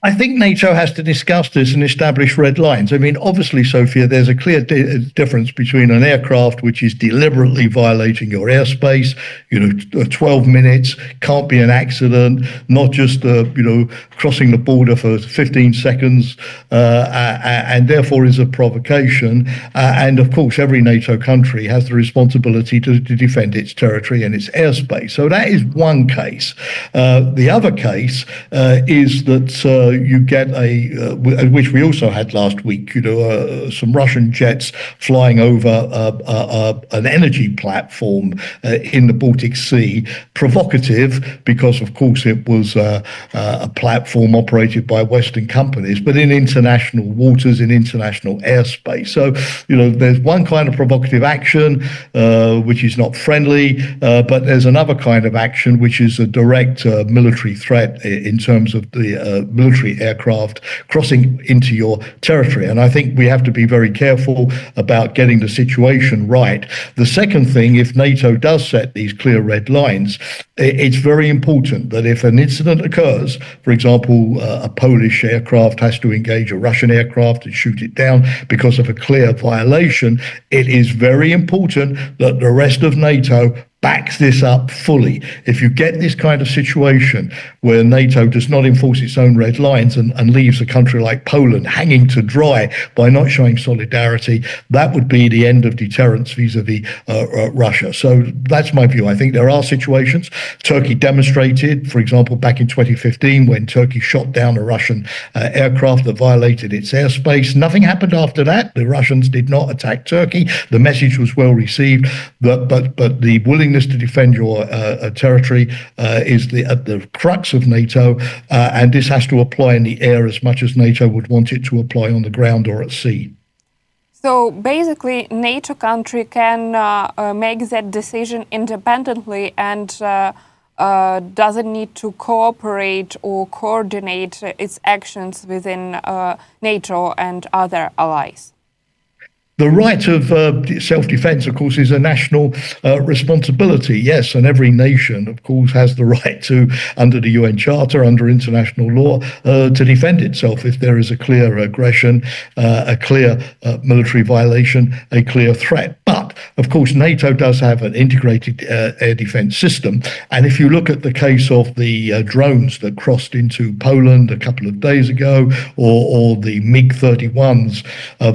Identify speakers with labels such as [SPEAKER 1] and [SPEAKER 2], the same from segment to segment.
[SPEAKER 1] I think NATO has to discuss this and establish red lines. I mean, obviously, Sofia, there's a clear difference between an aircraft which is deliberately violating your airspace, 12 minutes, can't be an accident, not just, crossing the border for 15 seconds, and therefore is a provocation. And of course, every NATO country has the responsibility to defend its territory and its airspace. So that is one case. The other case is that you get which we also had last week, some Russian jets flying over an energy platform in the Baltic Sea. Provocative because, of course, it was a platform operated by Western companies, but in international waters, in international airspace. So, there's one kind of provocative action, which is not friendly, but there's another kind of action, which is a direct military threat in terms of the military aircraft crossing into your territory. And I think we have to be very careful about getting the situation right. The second thing, if NATO does set these clear red lines, it's very important that if an incident occurs, for example, a Polish aircraft has to engage a Russian aircraft and shoot it down because of a clear violation, it is very important that the rest of NATO backs this up fully. If you get this kind of situation where NATO does not enforce its own red lines and leaves a country like Poland hanging to dry by not showing solidarity, that would be the end of deterrence vis-a-vis Russia. So that's my view. I think there are situations. Turkey demonstrated, for example, back in 2015 when Turkey shot down a Russian aircraft that violated its airspace. Nothing happened after that. The Russians did not attack Turkey. The message was well received, but the willingness to defend your territory is the crux of NATO, and this has to apply in the air as much as NATO would want it to apply on the ground or at sea.
[SPEAKER 2] So basically, NATO country can make that decision independently and doesn't need to cooperate or coordinate its actions within NATO and other allies.
[SPEAKER 1] The right of self-defense, of course, is a national responsibility, yes, and every nation, of course, has the right to, under the UN Charter, under international law, to defend itself if there is a clear aggression, a clear military violation, a clear threat. But, of course, NATO does have an integrated air defense system, and if you look at the case of the drones that crossed into Poland a couple of days ago, or the MiG-31s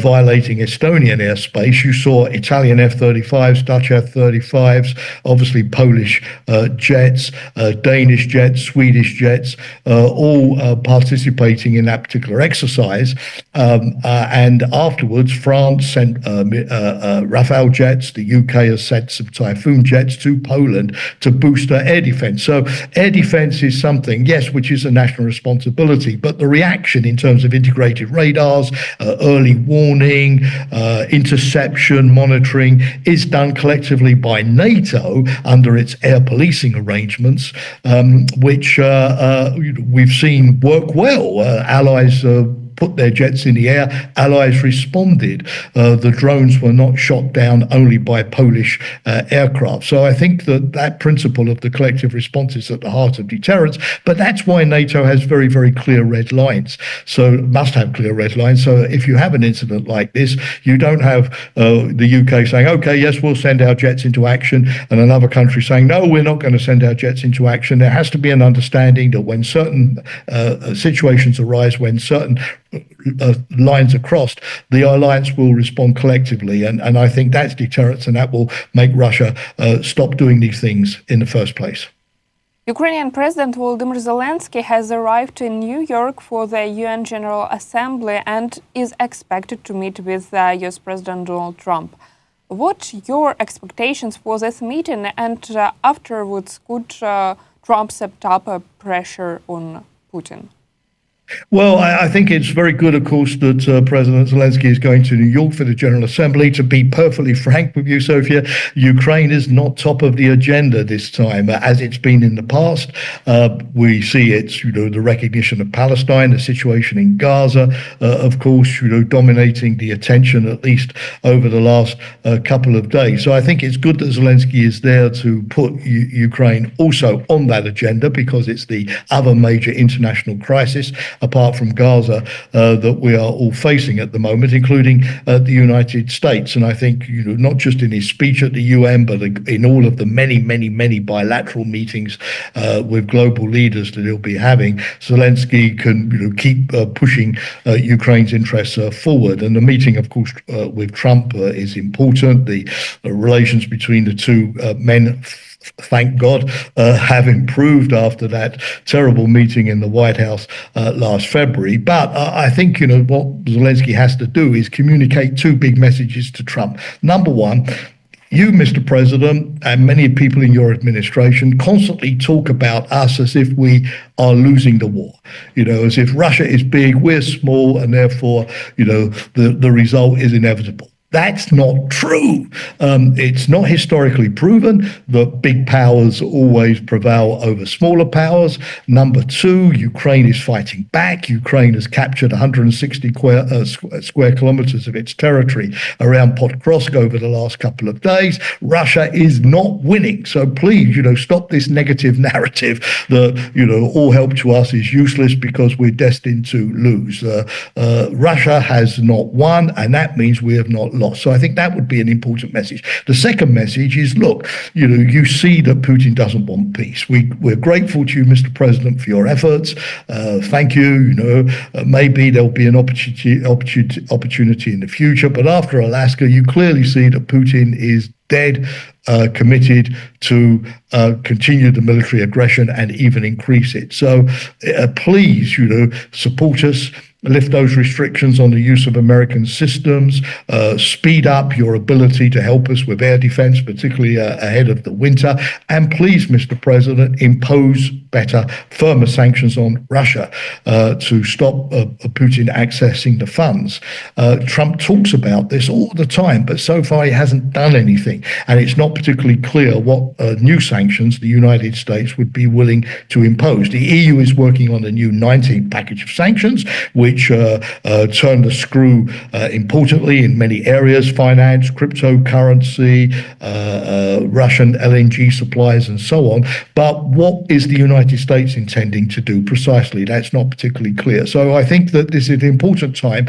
[SPEAKER 1] violating Estonia, airspace, you saw Italian F-35s, Dutch F-35s, obviously Polish jets, Danish jets, Swedish jets, all participating in that particular exercise. And afterwards, France sent Rafale jets. The UK has sent some Typhoon jets to Poland to boost our air defense. So air defense is something, yes, which is a national responsibility, but the reaction in terms of integrated radars, early warning, interception, monitoring is done collectively by NATO under its air policing arrangements, which we've seen work well. Allies put their jets in the air. Allies responded. The drones were not shot down only by Polish aircraft. So I think that principle of the collective response is at the heart of deterrence. But that's why NATO has very, very clear red lines. So must have clear red lines. So if you have an incident like this, you don't have the UK saying, okay, yes, we'll send our jets into action, and another country saying, no, we're not going to send our jets into action. There has to be an understanding that when certain situations arise, when certain lines are crossed, the alliance will respond collectively. And I think that's deterrence, and that will make Russia stop doing these things in the first place.
[SPEAKER 2] Ukrainian President Volodymyr Zelensky has arrived in New York for the UN General Assembly and is expected to meet with US President Donald Trump. What your expectations for this meeting, and afterwards could Trump set up a pressure on Putin?
[SPEAKER 1] Well, I think it's very good, of course, that President Zelensky is going to New York for the General Assembly. To be perfectly frank with you, Sofia, Ukraine is not top of the agenda this time, as it's been in the past. We see it's, the recognition of Palestine, the situation in Gaza, of course, dominating the attention, at least over the last couple of days. So I think it's good that Zelensky is there to put Ukraine also on that agenda, because it's the other major international crisis. apart from Gaza, that we are all facing at the moment, including the United States. And I think, not just in his speech at the UN, but in all of the many bilateral meetings with global leaders that he'll be having, Zelensky can keep pushing Ukraine's interests forward. And the meeting, of course, with Trump is important. The relations between the two men, thank God, have improved after that terrible meeting in the White House last February. But I think, what Zelensky has to do is communicate two big messages to Trump. Number one, you, Mr. President, and many people in your administration constantly talk about us as if we are losing the war, as if Russia is big, we're small, and therefore, the result is inevitable. That's not true. It's not historically proven that big powers always prevail over smaller powers. Number two, Ukraine is fighting back. Ukraine has captured 160 square kilometers of its territory around Pokrovsk over the last couple of days. Russia is not winning. So please, stop this negative narrative that, all help to us is useless because we're destined to lose. Russia has not won, and that means we have not lost. So I think that would be an important message. The second message is, look, you see that Putin doesn't want peace. We're grateful to you, Mr. President, for your efforts. Thank you. Maybe there'll be an opportunity in the future. But after Alaska, you clearly see that Putin is dead committed to continue the military aggression and even increase it. So please, support us. Lift those restrictions on the use of American systems, speed up your ability to help us with air defense, particularly ahead of the winter. And please, Mr. President, impose better, firmer sanctions on Russia to stop Putin accessing the funds. Trump talks about this all the time, but so far he hasn't done anything. And it's not particularly clear what new sanctions the United States would be willing to impose. The EU is working on a new 19th package of sanctions, which turned the screw importantly in many areas: finance, cryptocurrency, Russian LNG supplies, and so on. But what is the United States intending to do precisely? That's not particularly clear. So I think that this is an important time.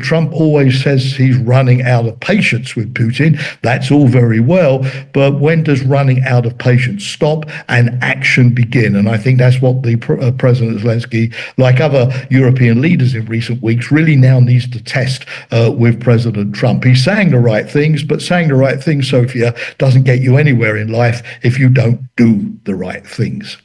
[SPEAKER 1] Trump always says he's running out of patience with Putin. That's all very well, but when does running out of patience stop and action begin? And I think that's what the President Zelensky, like other European leaders in recent weeks, really now needs to test with President Trump. He's saying the right things, but saying the right things, Sofia, doesn't get you anywhere in life if you don't do the right things.